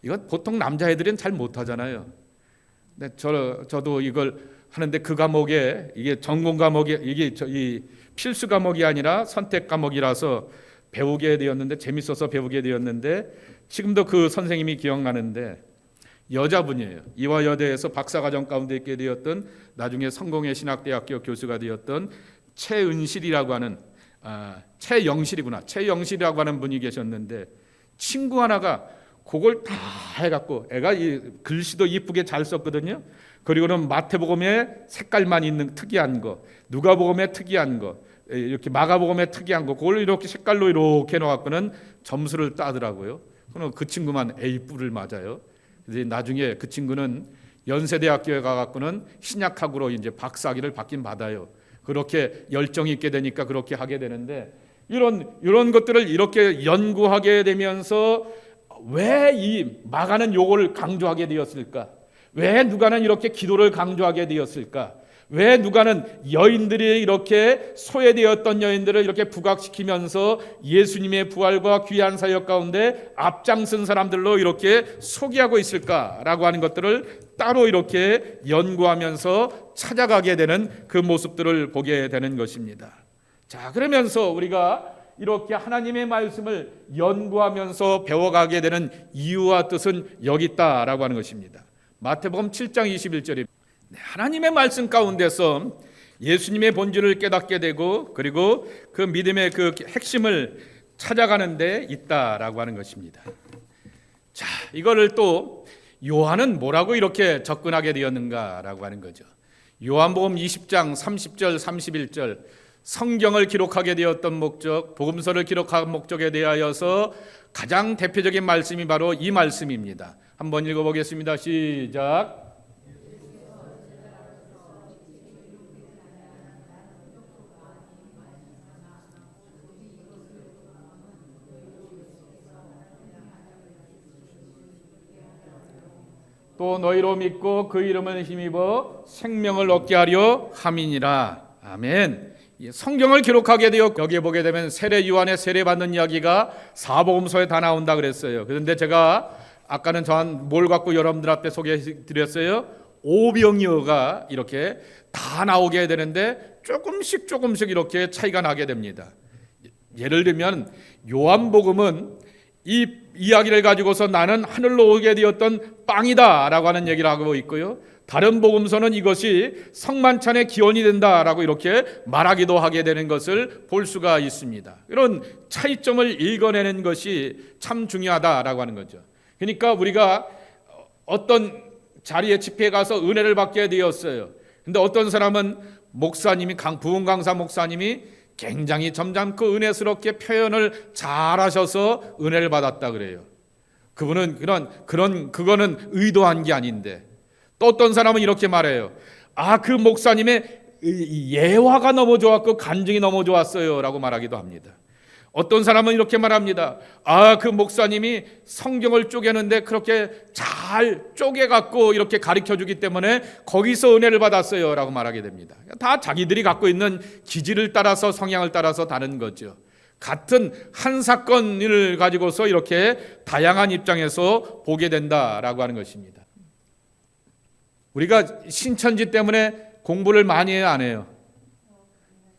이건 보통 남자애들은 잘 못하잖아요. 근데 저도 이걸 하는데 그 과목에 이게 전공 과목이 이게 이 필수 과목이 아니라 선택 과목이라서 배우게 되었는데 재밌어서 배우게 되었는데 지금도 그 선생님이 기억나는데 여자분이에요. 이화여대에서 박사과정 가운데 있게 되었던 나중에 성공회 신학대학교 교수가 되었던 최은실이라고 하는 최영실이라고 하는 분이 계셨는데 친구 하나가 그걸 다 해갖고 애가 이 글씨도 이쁘게 잘 썼거든요. 그리고는 마태복음에 색깔만 있는 특이한 거, 누가복음에 특이한 거, 이렇게 마가복음에 특이한 거, 그걸 이렇게 색깔로 이렇게 해놓고는 점수를 따더라고요. 그럼 그 친구만 A뿔을 맞아요. 그래서 나중에 그 친구는 연세대학교에 가갖고는 신약학으로 이제 박사학위를 받긴 받아요. 그렇게 열정이 있게 되니까 그렇게 하게 되는데 이런 것들을 이렇게 연구하게 되면서 왜 이 마가는 요걸 강조하게 되었을까? 왜 누가는 이렇게 기도를 강조하게 되었을까? 왜 누가는 여인들이 이렇게 소외되었던 여인들을 이렇게 부각시키면서 예수님의 부활과 귀한 사역 가운데 앞장선 사람들로 이렇게 소개하고 있을까라고 하는 것들을 따로 이렇게 연구하면서 찾아가게 되는 그 모습들을 보게 되는 것입니다. 자, 그러면서 우리가 이렇게 하나님의 말씀을 연구하면서 배워가게 되는 이유와 뜻은 여기 있다라고 하는 것입니다. 마태복음 7장 21절에 하나님의 말씀 가운데서 예수님의 본질을 깨닫게 되고 그리고 그 믿음의 그 핵심을 찾아가는 데 있다라고 하는 것입니다. 자, 이거를 또 요한은 뭐라고 이렇게 접근하게 되었는가라고 하는 거죠. 요한복음 20장 30절 31절 성경을 기록하게 되었던 목적, 복음서를 기록한 목적에 대하여서 가장 대표적인 말씀이 바로 이 말씀입니다. 한번 읽어보겠습니다. 시작. 또 너희로 믿고 그 이름을 힘입어 생명을 얻게 하려 함이니라. 아멘. 성경을 기록하게 되어 여기에 보게 되면 세례 요한의 세례 받는 이야기가 사복음서에 다 나온다 그랬어요. 그런데 제가 아까는 저한 뭘 갖고 여러분들 앞에 소개해 드렸어요? 오병이어가 이렇게 다 나오게 되는데 조금씩 이렇게 차이가 나게 됩니다. 예를 들면 요한복음은 이 이야기를 가지고서 나는 하늘로 오게 되었던 빵이다 라고 하는 얘기를 하고 있고요, 다른 복음서는 이것이 성만찬의 기원이 된다라고 이렇게 말하기도 하게 되는 것을 볼 수가 있습니다. 이런 차이점을 읽어내는 것이 참 중요하다라고 하는 거죠. 그러니까 우리가 어떤 자리에 집회에 가서 은혜를 받게 되었어요. 근데 어떤 사람은 목사님이 부흥 강사 목사님이 굉장히 점잖고 은혜스럽게 표현을 잘하셔서 은혜를 받았다 그래요. 그분은 그거는 의도한 게 아닌데, 또 어떤 사람은 이렇게 말해요. 그 목사님의 예화가 너무 좋았고 간증이 너무 좋았어요 라고 말하기도 합니다. 어떤 사람은 이렇게 말합니다. 그 목사님이 성경을 쪼개는데 그렇게 잘 쪼개갖고 이렇게 가르쳐주기 때문에 거기서 은혜를 받았어요 라고 말하게 됩니다. 다 자기들이 갖고 있는 기질을 따라서 성향을 따라서 다른 거죠. 같은 한 사건을 가지고서 이렇게 다양한 입장에서 보게 된다라고 하는 것입니다. 우리가 신천지 때문에 공부를 많이 해요, 안 해요?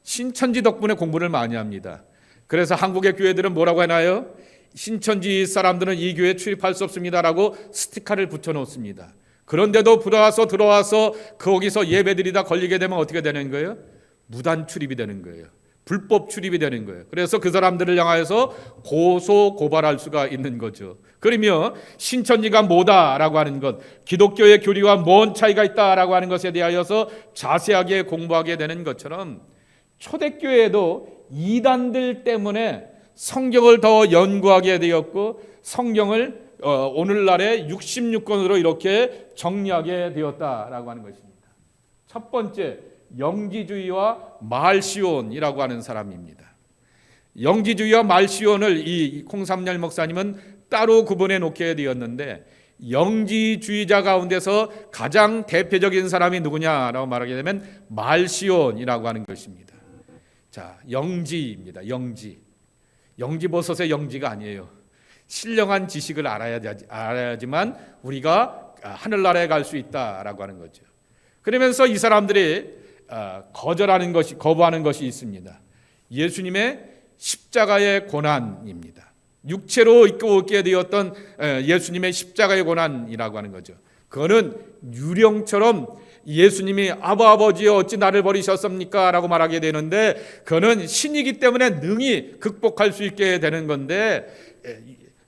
신천지 덕분에 공부를 많이 합니다. 그래서 한국의 교회들은 뭐라고 해놔요? 신천지 사람들은 이 교회에 출입할 수 없습니다라고 스티커를 붙여놓습니다. 그런데도 들어와서 거기서 예배드리다 걸리게 되면 어떻게 되는 거예요? 무단 출입이 되는 거예요. 불법 출입이 되는 거예요. 그래서 그 사람들을 향해서 고발할 수가 있는 거죠. 그러며 신천지가 뭐다라고 하는 것, 기독교의 교리와 뭔 차이가 있다라고 하는 것에 대하여서 자세하게 공부하게 되는 것처럼 초대교회도 이단들 때문에 성경을 더 연구하게 되었고 성경을 오늘날의 66권으로 이렇게 정리하게 되었다라고 하는 것입니다. 첫 번째, 영지주의와 말시온이라고 하는 사람입니다. 영지주의와 말시온을 이 콩삼열 목사님은 따로 구분해 놓게 되었는데, 영지주의자 가운데서 가장 대표적인 사람이 누구냐라고 말하게 되면 말시온이라고 하는 것입니다. 자, 영지입니다. 영지버섯의 영지가 아니에요. 신령한 지식을 알아야지만 우리가 하늘나라에 갈 수 있다라고 하는 거죠. 그러면서 이 사람들이 거부하는 것이 있습니다. 예수님의 십자가의 고난입니다. 육체로 입고 오게 되었던 예수님의 십자가의 고난이라고 하는 거죠. 그거는 유령처럼 예수님이 아버지여 어찌 나를 버리셨습니까? 라고 말하게 되는데, 그거는 신이기 때문에 능히 극복할 수 있게 되는 건데,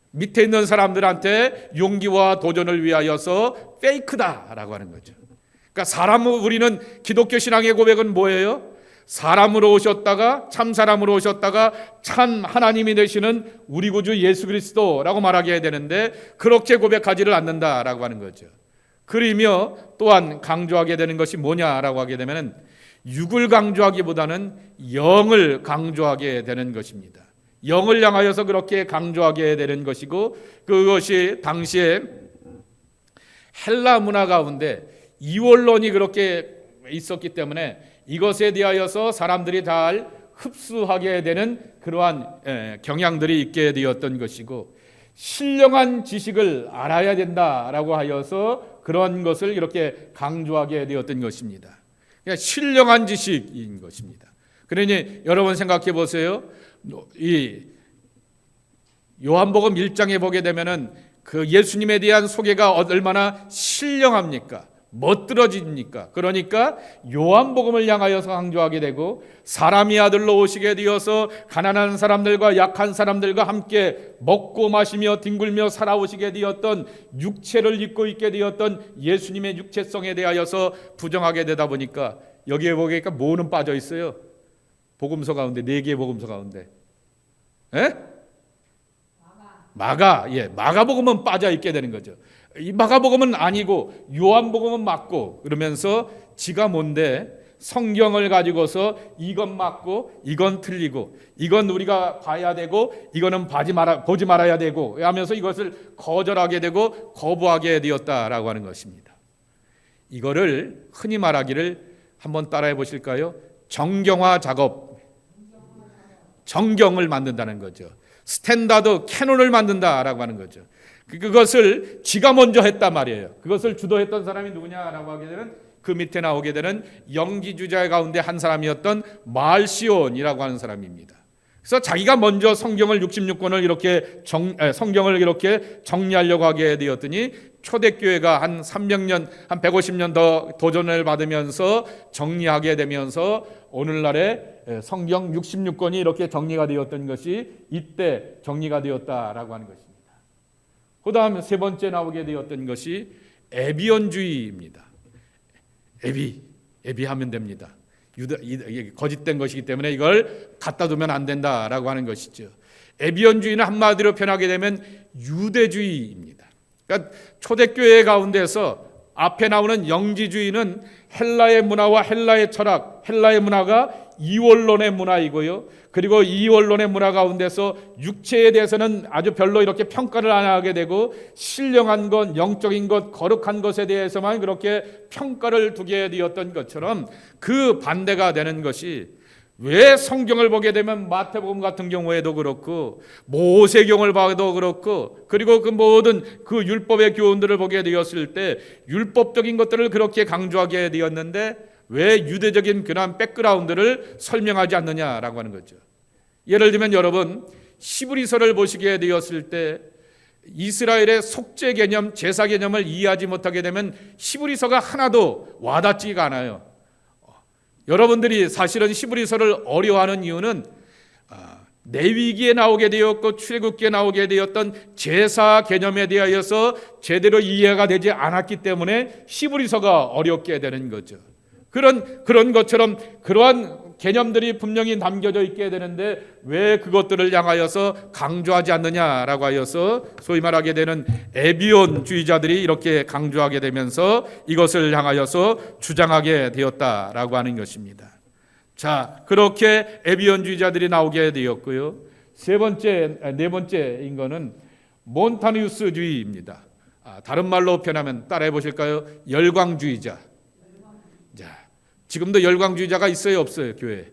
밑에 있는 사람들한테 용기와 도전을 위하여서 페이크다라고 하는 거죠. 그러니까 우리는 기독교 신앙의 고백은 뭐예요? 사람으로 오셨다가 참 사람으로 오셨다가 참 하나님이 되시는 우리 구주 예수 그리스도라고 말하게 되는데, 그렇게 고백하지를 않는다라고 하는 거죠. 그러며 또한 강조하게 되는 것이 뭐냐라고 하게 되면 육을 강조하기보다는 영을 강조하게 되는 것입니다. 영을 향하여서 그렇게 강조하게 되는 것이고, 그것이 당시에 헬라 문화 가운데 이원론이 그렇게 있었기 때문에 이것에 대하여서 사람들이 잘 흡수하게 되는 그러한 경향들이 있게 되었던 것이고, 신령한 지식을 알아야 된다라고 하여서 그런 것을 이렇게 강조하게 되었던 것입니다. 그러니까 신령한 지식인 것입니다. 그러니 여러분 생각해 보세요. 이 요한복음 1장에 보게 되면은 그 예수님에 대한 소개가 얼마나 신령합니까? 멋들어집니까? 그러니까 요한복음을 향하여서 강조하게 되고, 사람이 아들로 오시게 되어서 가난한 사람들과 약한 사람들과 함께 먹고 마시며 뒹굴며 살아오시게 되었던, 육체를 입고 있게 되었던 예수님의 육체성에 대하여서 부정하게 되다 보니까 여기에 보니까 뭐는 빠져 있어요? 복음서 가운데, 4개의 복음서 가운데 마가복음은 빠져 있게 되는 거죠. 이 마가복음은 아니고 요한복음은 맞고, 그러면서 지가 뭔데 성경을 가지고서 이건 맞고 이건 틀리고, 이건 우리가 봐야 되고 이거는 보지 말아야 되고 하면서 이것을 거절하게 되고 거부하게 되었다라고 하는 것입니다. 이거를 흔히 말하기를 한번 따라해 보실까요? 정경화 작업. 정경을 만든다는 거죠. 스탠다드 캐논을 만든다라고 하는 거죠. 그것을 지가 먼저 했단 말이에요. 그것을 주도했던 사람이 누구냐라고 하게 되면 그 밑에 나오게 되는 영지주자 가운데 한 사람이었던 말시온이라고 하는 사람입니다. 그래서 자기가 먼저 성경을 66권을 이렇게 성경을 이렇게 정리하려고 하게 되었더니 초대교회가 한 300년, 한 150년 더 도전을 받으면서 정리하게 되면서 오늘날의 성경 66권이 이렇게 정리가 되었던 것이 이때 정리가 되었다라고 하는 것입니다. 그 다음 세 번째 나오게 되었던 것이 에비온주의입니다. 에비하면 됩니다. 거짓된 것이기 때문에 이걸 갖다 두면 안 된다라고 하는 것이죠. 에비온주의는 한마디로 표현하게 되면 유대주의입니다. 그러니까 초대교회 가운데서 앞에 나오는 영지주의는 헬라의 문화와 헬라의 철학, 헬라의 문화가 이원론의 문화이고요. 그리고 이원론의 문화 가운데서 육체에 대해서는 아주 별로 이렇게 평가를 안 하게 되고 신령한 것, 영적인 것, 거룩한 것에 대해서만 그렇게 평가를 두게 되었던 것처럼 그 반대가 되는 것이 왜 성경을 보게 되면 마태복음 같은 경우에도 그렇고 모세경을 봐도 그렇고 그리고 그 모든 그 율법의 교훈들을 보게 되었을 때 율법적인 것들을 그렇게 강조하게 되었는데 왜 유대적인 그런 백그라운드를 설명하지 않느냐라고 하는 거죠. 예를 들면 여러분 히브리서를 보시게 되었을 때 이스라엘의 속죄 개념, 제사 개념을 이해하지 못하게 되면 히브리서가 하나도 와닿지가 않아요. 여러분들이 사실은 히브리서를 어려워하는 이유는 레위기에 나오게 되었고 출애굽기에 나오게 되었던 제사 개념에 대하여서 제대로 이해가 되지 않았기 때문에 히브리서가 어렵게 되는 거죠. 그런 것처럼 그러한 개념들이 분명히 담겨져 있게 되는데 왜 그것들을 향하여서 강조하지 않느냐라고 하여서 소위 말하게 되는 에비온주의자들이 이렇게 강조하게 되면서 이것을 향하여서 주장하게 되었다라고 하는 것입니다. 자, 그렇게 에비온주의자들이 나오게 되었고요. 네 번째인 거는 몬타니우스주의입니다. 다른 말로 표현하면 따라해 보실까요? 열광주의자. 자, 지금도 열광주의자가 있어요, 없어요? 교회에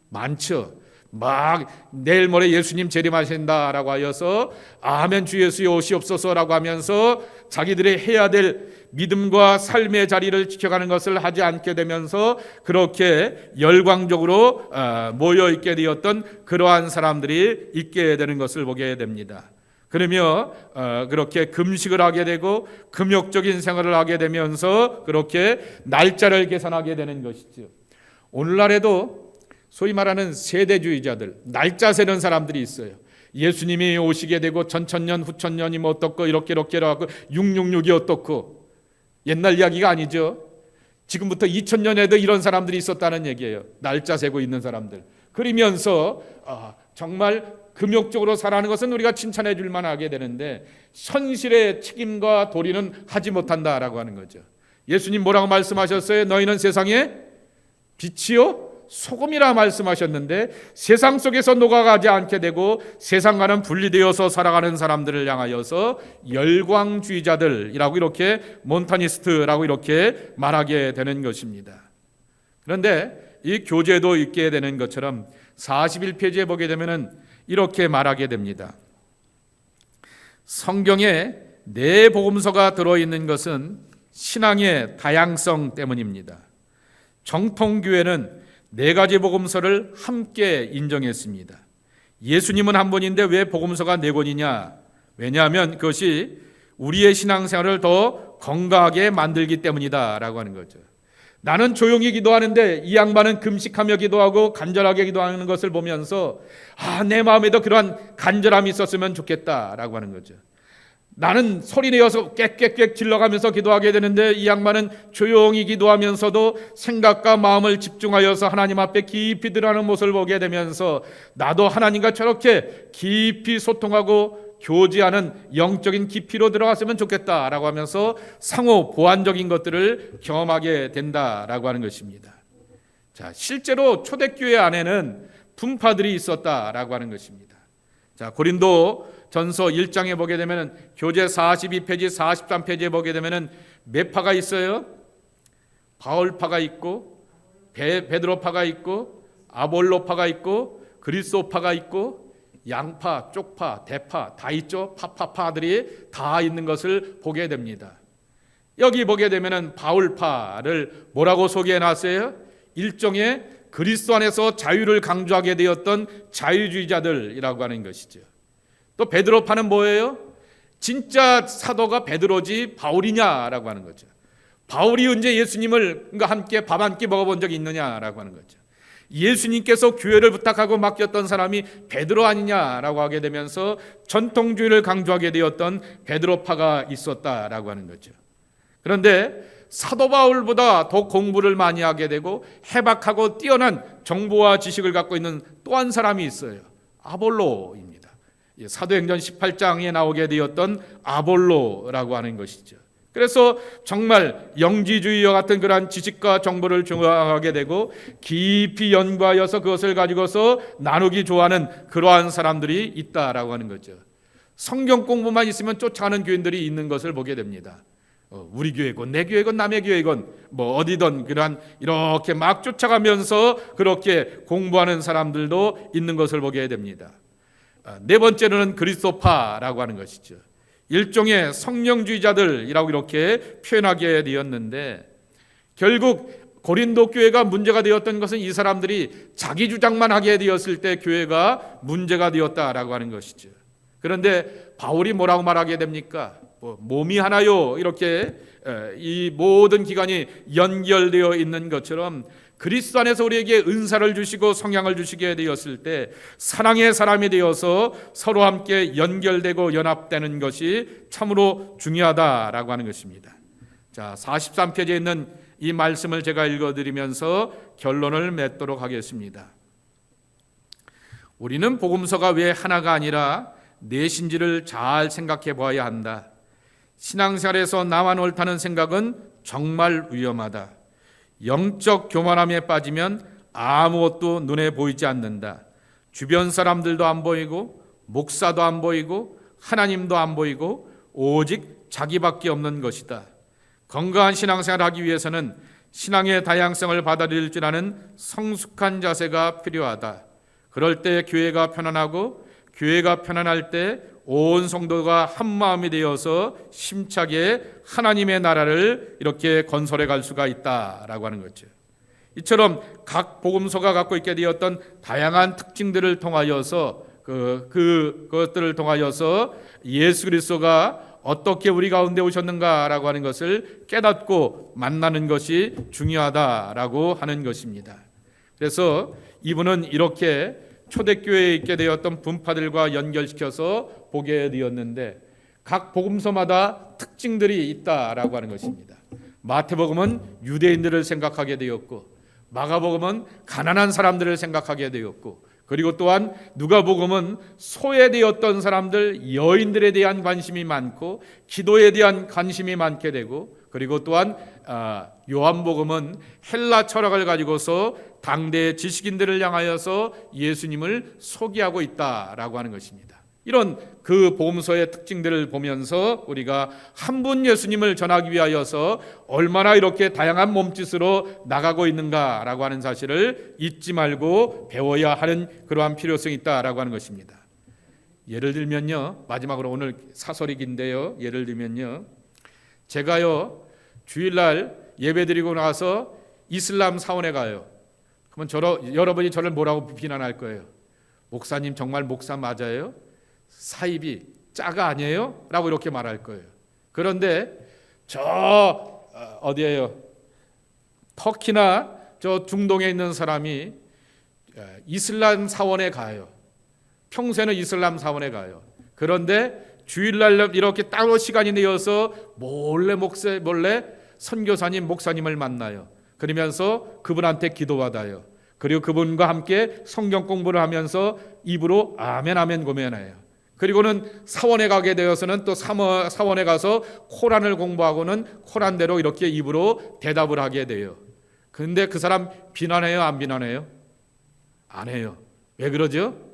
많죠. 막 내일 모레 예수님 재림하신다라고 하여서 아멘 주 예수여 오시옵소서라고 하면서 자기들이 해야 될 믿음과 삶의 자리를 지켜가는 것을 하지 않게 되면서 그렇게 열광적으로 모여 있게 되었던 그러한 사람들이 있게 되는 것을 보게 됩니다. 그러며 그렇게 금식을 하게 되고 금욕적인 생활을 하게 되면서 그렇게 날짜를 계산하게 되는 것이죠. 오늘날에도 소위 말하는 세대주의자들, 날짜 세는 사람들이 있어요. 예수님이 오시게 되고 전천년 후천년이 뭐 어떻고 이렇게라고 하고 666이 어떻고 옛날 이야기가 아니죠. 지금부터 2000년에도 이런 사람들이 있었다는 얘기예요. 날짜 세고 있는 사람들. 그러면서 정말 금욕적으로 살아가는 것은 우리가 칭찬해 줄 만하게 되는데 현실의 책임과 도리는 하지 못한다라고 하는 거죠. 예수님 뭐라고 말씀하셨어요? 너희는 세상의 빛이요 소금이라 말씀하셨는데 세상 속에서 녹아가지 않게 되고 세상과는 분리되어서 살아가는 사람들을 향하여서 열광주의자들이라고 이렇게 몬타니스트라고 이렇게 말하게 되는 것입니다. 그런데 이 교재도 있게 되는 것처럼 41페이지에 보게 되면은 이렇게 말하게 됩니다. 성경에 네 복음서가 들어있는 것은 신앙의 다양성 때문입니다. 정통교회는 네 가지 복음서를 함께 인정했습니다. 예수님은 한 분인데 왜 복음서가 네 권이냐? 왜냐하면 그것이 우리의 신앙생활을 더 건강하게 만들기 때문이다라고 하는 거죠. 나는 조용히 기도하는데 이 양반은 금식하며 기도하고 간절하게 기도하는 것을 보면서 내 마음에도 그러한 간절함이 있었으면 좋겠다라고 하는 거죠. 나는 소리내어서 꽥꽥꽥 질러가면서 기도하게 되는데 이 양반은 조용히 기도하면서도 생각과 마음을 집중하여서 하나님 앞에 깊이 들어가는 모습을 보게 되면서 나도 하나님과 저렇게 깊이 소통하고 교제하는 영적인 깊이로 들어갔으면 좋겠다라고 하면서 상호 보완적인 것들을 경험하게 된다라고 하는 것입니다. 자, 실제로 초대교회 안에는 분파들이 있었다라고 하는 것입니다. 자, 고린도 전서 1장에 보게 되면 교재 42페이지, 43페이지에 보게 되면 몇 파가 있어요? 바울파가 있고 베드로파가 있고 아볼로파가 있고 그리스도파가 있고 양파, 쪽파, 대파 다 있죠. 파파파들이 다 있는 것을 보게 됩니다. 여기 보게 되면은 바울파를 뭐라고 소개해 놨어요? 일종의 그리스도 안에서 자유를 강조하게 되었던 자유주의자들이라고 하는 것이죠. 또 베드로파는 뭐예요? 진짜 사도가 베드로지 바울이냐라고 하는 거죠. 바울이 언제 예수님을 함께 밥 한 끼 먹어본 적이 있느냐라고 하는 거죠. 예수님께서 교회를 부탁하고 맡겼던 사람이 베드로 아니냐라고 하게 되면서 전통주의를 강조하게 되었던 베드로파가 있었다라고 하는 거죠. 그런데 사도 바울보다 더 공부를 많이 하게 되고 해박하고 뛰어난 정보와 지식을 갖고 있는 또 한 사람이 있어요. 아볼로입니다. 사도행전 18장에 나오게 되었던 아볼로라고 하는 것이죠. 그래서 정말 영지주의와 같은 그러한 지식과 정보를 좋아하게 되고 깊이 연구하여서 그것을 가지고서 나누기 좋아하는 그러한 사람들이 있다라고 하는 거죠. 성경 공부만 있으면 쫓아가는 교인들이 있는 것을 보게 됩니다. 우리 교회건 내 교회건 남의 교회건 뭐 어디든 그러한 이렇게 막 쫓아가면서 그렇게 공부하는 사람들도 있는 것을 보게 됩니다. 네 번째로는 그리스도파라고 하는 것이죠. 일종의 성령주의자들이라고 이렇게 표현하게 되었는데, 결국 고린도 교회가 문제가 되었던 것은 이 사람들이 자기 주장만 하게 되었을 때 교회가 문제가 되었다라고 하는 것이죠. 그런데 바울이 뭐라고 말하게 됩니까? 몸이 하나요, 이렇게 이 모든 기관이 연결되어 있는 것처럼 그리스도 안에서 우리에게 은사를 주시고 성향을 주시게 되었을 때 사랑의 사람이 되어서 서로 함께 연결되고 연합되는 것이 참으로 중요하다라고 하는 것입니다. 자, 43페이지에 있는 이 말씀을 제가 읽어드리면서 결론을 맺도록 하겠습니다. 우리는 복음서가 왜 하나가 아니라 넷인지를 잘 생각해 보아야 한다. 신앙생활에서 나만 옳다는 생각은 정말 위험하다. 영적 교만함에 빠지면 아무것도 눈에 보이지 않는다. 주변 사람들도 안 보이고 목사도 안 보이고 하나님도 안 보이고 오직 자기밖에 없는 것이다. 건강한 신앙생활을 하기 위해서는 신앙의 다양성을 받아들일 줄 아는 성숙한 자세가 필요하다. 그럴 때 교회가 편안하고 교회가 편안할 때 온 성도가 한 마음이 되어서 심차게 하나님의 나라를 이렇게 건설해 갈 수가 있다라고 하는 거죠. 이처럼 각 복음서가 갖고 있게 되었던 다양한 특징들을 통하여서 그것들을 통하여서 예수 그리스도가 어떻게 우리 가운데 오셨는가라고 하는 것을 깨닫고 만나는 것이 중요하다라고 하는 것입니다. 그래서 이분은 이렇게 초대교회에 있게 되었던 분파들과 연결시켜서 보게 되었는데 각 복음서마다 특징들이 있다라고 하는 것입니다. 마태복음은 유대인들을 생각하게 되었고, 마가복음은 가난한 사람들을 생각하게 되었고, 그리고 또한 누가복음은 소외되었던 사람들, 여인들에 대한 관심이 많고 기도에 대한 관심이 많게 되고, 그리고 또한 요한복음은 헬라 철학을 가지고서 당대의 지식인들을 향하여서 예수님을 소개하고 있다라고 하는 것입니다. 이런 그 복음서의 특징들을 보면서 우리가 한 분 예수님을 전하기 위하여서 얼마나 이렇게 다양한 몸짓으로 나가고 있는가라고 하는 사실을 잊지 말고 배워야 하는 그러한 필요성이 있다라고 하는 것입니다. 예를 들면요, 마지막으로 오늘 사설이 긴데요, 예를 들면요, 제가요 주일날 예배드리고 나서 이슬람 사원에 가요. 그러면 여러분이 저를 뭐라고 비난할 거예요? 목사님 정말 목사 맞아요? 사입이 짜가 아니에요? 라고 이렇게 말할 거예요. 그런데 어디예요? 터키나 저 중동에 있는 사람이 이슬람 사원에 가요. 평소에는 이슬람 사원에 가요. 그런데 주일날 이렇게 따로 시간이 내어서 몰래 선교사님, 목사님을 만나요. 그러면서 그분한테 기도받아요. 그리고 그분과 함께 성경 공부를 하면서 입으로 아멘 아멘 고면해요. 그리고는 사원에 가게 되어서는 또 사원에 가서 코란을 공부하고는 코란대로 이렇게 입으로 대답을 하게 돼요. 그런데 그 사람 비난해요, 안 비난해요? 안 해요. 왜 그러죠?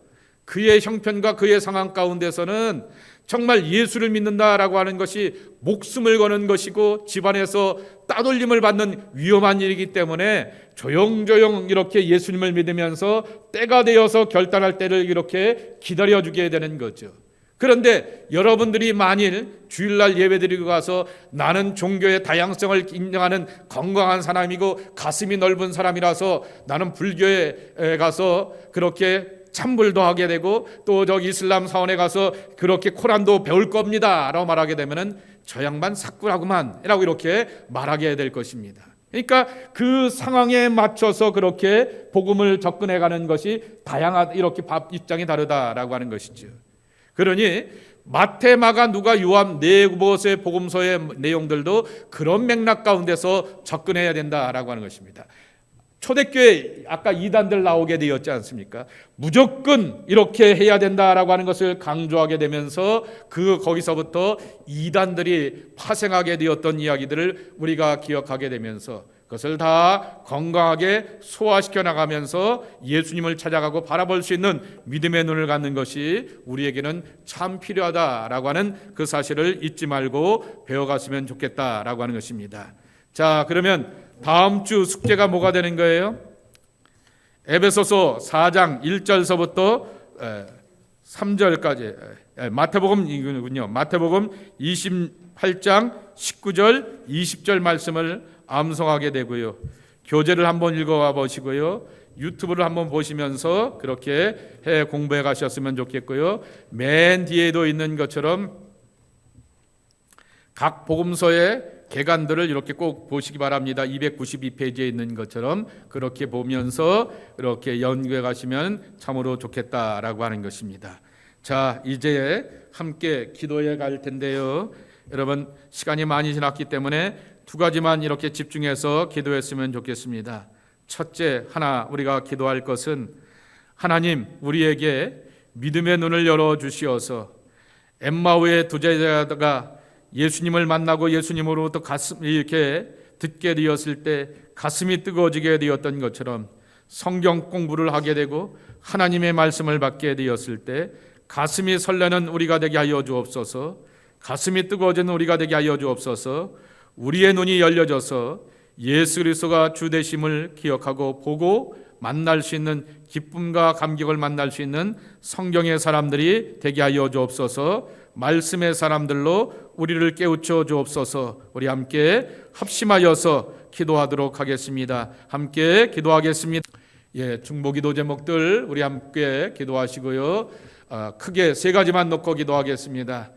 그의 형편과 그의 상황 가운데서는 정말 예수를 믿는다라고 하는 것이 목숨을 거는 것이고 집안에서 따돌림을 받는 위험한 일이기 때문에 조용조용 이렇게 예수님을 믿으면서 때가 되어서 결단할 때를 이렇게 기다려주게 되는 거죠. 그런데 여러분들이 만일 주일날 예배드리고 가서 나는 종교의 다양성을 인정하는 건강한 사람이고 가슴이 넓은 사람이라서 나는 불교에 가서 그렇게 찬불도 하게 되고 또 저기 이슬람 사원에 가서 그렇게 코란도 배울 겁니다 라고 말하게 되면은 저 양반 사꾸라구만 라고 이렇게 말하게 될 것입니다. 그러니까 그 상황에 맞춰서 그렇게 복음을 접근해 가는 것이 다양하다, 이렇게 입장이 다르다라고 하는 것이죠. 그러니 마태, 마가, 누가, 요한 네 곳의 복음서의 내용들도 그런 맥락 가운데서 접근해야 된다라고 하는 것입니다. 초대교회 아까 이단들 나오게 되었지 않습니까? 무조건 이렇게 해야 된다라고 하는 것을 강조하게 되면서 거기서부터 이단들이 파생하게 되었던 이야기들을 우리가 기억하게 되면서 그것을 다 건강하게 소화시켜 나가면서 예수님을 찾아가고 바라볼 수 있는 믿음의 눈을 갖는 것이 우리에게는 참 필요하다라고 하는 그 사실을 잊지 말고 배워갔으면 좋겠다라고 하는 것입니다. 자, 그러면 다음 주 숙제가 뭐가 되는 거예요? 에베소서 4장 1절서부터 3절까지 마태복음이군요. 마태복음 28장 19절 20절 말씀을 암송하게 되고요. 교재를 한번 읽어와 보시고요. 유튜브를 한번 보시면서 그렇게 공부해 가셨으면 좋겠고요. 맨 뒤에도 있는 것처럼 각 복음서의 개간들을 이렇게 꼭 보시기 바랍니다. 292페이지에 있는 것처럼 그렇게 보면서 이렇게 연구해 가시면 참으로 좋겠다라고 하는 것입니다. 자, 이제 함께 기도해 갈 텐데요. 여러분 시간이 많이 지났기 때문에 두 가지만 이렇게 집중해서 기도했으면 좋겠습니다. 첫째, 우리가 기도할 것은 하나님 우리에게 믿음의 눈을 열어 주시어서 엠마오의 두 제자가 예수님을 만나고 예수님으로부터 가슴이 이렇게 듣게 되었을 때 가슴이 뜨거워지게 되었던 것처럼 성경 공부를 하게 되고 하나님의 말씀을 받게 되었을 때 가슴이 설레는 우리가 되게 하여 주옵소서. 가슴이 뜨거워지는 우리가 되게 하여 주옵소서. 우리의 눈이 열려져서 예수 그리스도가 주 되심을 기억하고 보고 만날 수 있는 기쁨과 감격을 만날 수 있는 성경의 사람들이 되게 하여 주옵소서. 말씀의 사람들로 우리를 깨우쳐 주옵소서. 우리 함께 합심하여서 기도하도록 하겠습니다. 함께 기도하겠습니다. 중보기도 제목들 우리 함께 기도하시고요. 크게 세 가지만 놓고 기도하겠습니다.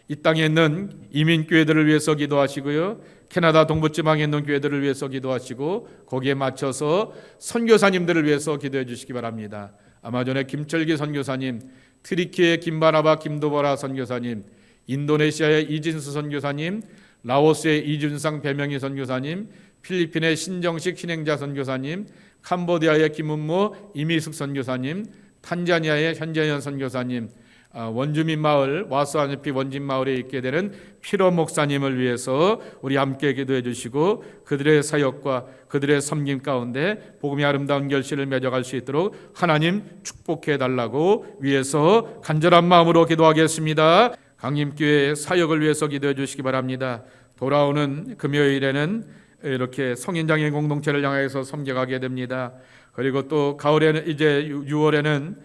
이 땅에 있는 이민교회들을 위해서 기도하시고요. 캐나다 동부지방에 있는 교회들을 위해서 기도하시고 거기에 맞춰서 선교사님들을 위해서 기도해 주시기 바랍니다. 아마존의 김철기 선교사님, 트리키의 김바나바 김도보라 선교사님, 인도네시아의 이진수 선교사님, 라오스의 이준상 배명희 선교사님, 필리핀의 신정식 신행자 선교사님, 캄보디아의 김은모 이미숙 선교사님, 탄자니아의 현재현 선교사님, 원주민 마을 와스아니피 원진 마을에 있게 되는 피로 목사님을 위해서 우리 함께 기도해 주시고 그들의 사역과 그들의 섬김 가운데 복음의 아름다운 결실을 맺어갈 수 있도록 하나님 축복해 달라고 위해서 간절한 마음으로 기도하겠습니다. 강림교회 사역을 위해서 기도해 주시기 바랍니다. 돌아오는 금요일에는 이렇게 성인장애인 공동체를 향해서 섬겨가게 됩니다. 그리고 또 가을에는 이제 6월에는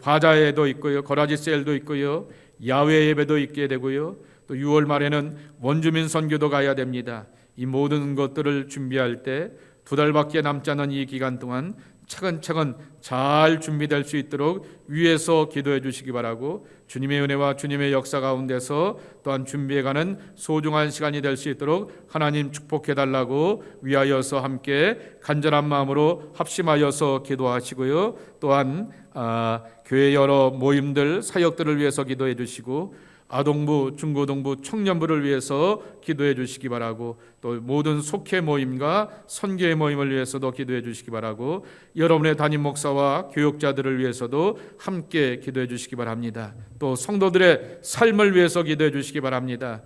바자회도 있고요, 거라지 세일도 있고요, 야외 예배도 있게 되고요, 또 6월 말에는 원주민 선교도 가야 됩니다. 이 모든 것들을 준비할 때 2달밖에 남지 않은 이 기간 동안 차근차근 잘 준비될 수 있도록 위에서 기도해 주시기 바라고 주님의 은혜와 주님의 역사 가운데서 또한 준비해가는 소중한 시간이 될 수 있도록 하나님 축복해 달라고 위하여서 함께 간절한 마음으로 합심하여서 기도하시고요. 또한 교회 여러 모임들 사역들을 위해서 기도해 주시고 아동부, 중고등부, 청년부를 위해서 기도해 주시기 바라고 또 모든 속회 모임과 선교회 모임을 위해서도 기도해 주시기 바라고 여러분의 담임 목사와 교육자들을 위해서도 함께 기도해 주시기 바랍니다. 또 성도들의 삶을 위해서 기도해 주시기 바랍니다.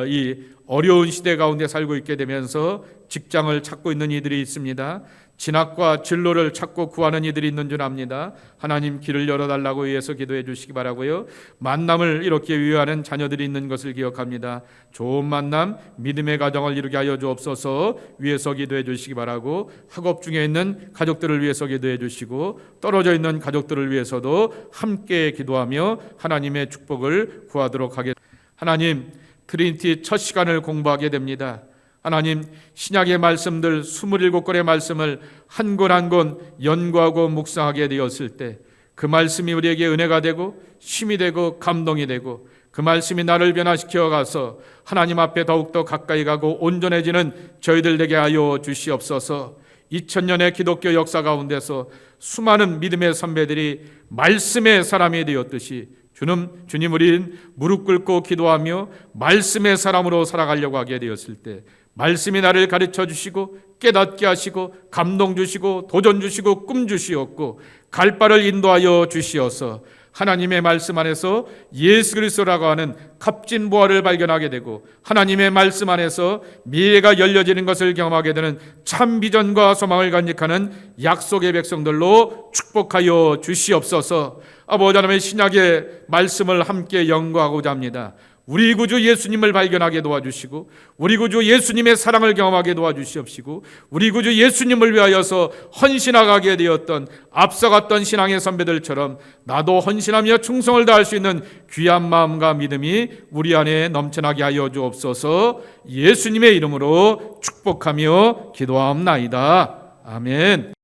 이 어려운 시대 가운데 살고 있게 되면서 직장을 찾고 있는 이들이 있습니다. 진학과 진로를 찾고 구하는 이들이 있는 줄 압니다. 하나님 길을 열어달라고 위해서 기도해 주시기 바라고요. 만남을 이렇게 위하는 자녀들이 있는 것을 기억합니다. 좋은 만남, 믿음의 가정을 이루게 하여 주옵소서 위해서 기도해 주시기 바라고, 학업 중에 있는 가족들을 위해서 기도해 주시고, 떨어져 있는 가족들을 위해서도 함께 기도하며 하나님의 축복을 구하도록 하겠습니다. 하나님, 트리니티 첫 시간을 공부하게 됩니다. 하나님, 신약의 말씀들 27권의 말씀을 한 권 한 권 연구하고 묵상하게 되었을 때 그 말씀이 우리에게 은혜가 되고 힘이 되고 감동이 되고, 그 말씀이 나를 변화시켜 가서 하나님 앞에 더욱더 가까이 가고 온전해지는 저희들 되게 하여 주시옵소서. 2000년의 기독교 역사 가운데서 수많은 믿음의 선배들이 말씀의 사람이 되었듯이 주님, 우린 무릎 꿇고 기도하며 말씀의 사람으로 살아가려고 하게 되었을 때 말씀이 나를 가르쳐 주시고 깨닫게 하시고 감동 주시고 도전 주시고 꿈 주시었고 갈 바를 인도하여 주시어서 하나님의 말씀 안에서 예수 그리스도라고 하는 값진 보화를 발견하게 되고, 하나님의 말씀 안에서 미래가 열려지는 것을 경험하게 되는 참 비전과 소망을 간직하는 약속의 백성들로 축복하여 주시옵소서. 아버지 하나님의 신약의 말씀을 함께 연구하고자 합니다. 우리 구주 예수님을 발견하게 도와주시고, 우리 구주 예수님의 사랑을 경험하게 도와주시옵시고, 우리 구주 예수님을 위하여서 헌신하게 되었던 앞서갔던 신앙의 선배들처럼 나도 헌신하며 충성을 다할 수 있는 귀한 마음과 믿음이 우리 안에 넘쳐나게 하여 주옵소서. 예수님의 이름으로 축복하며 기도하옵나이다. 아멘.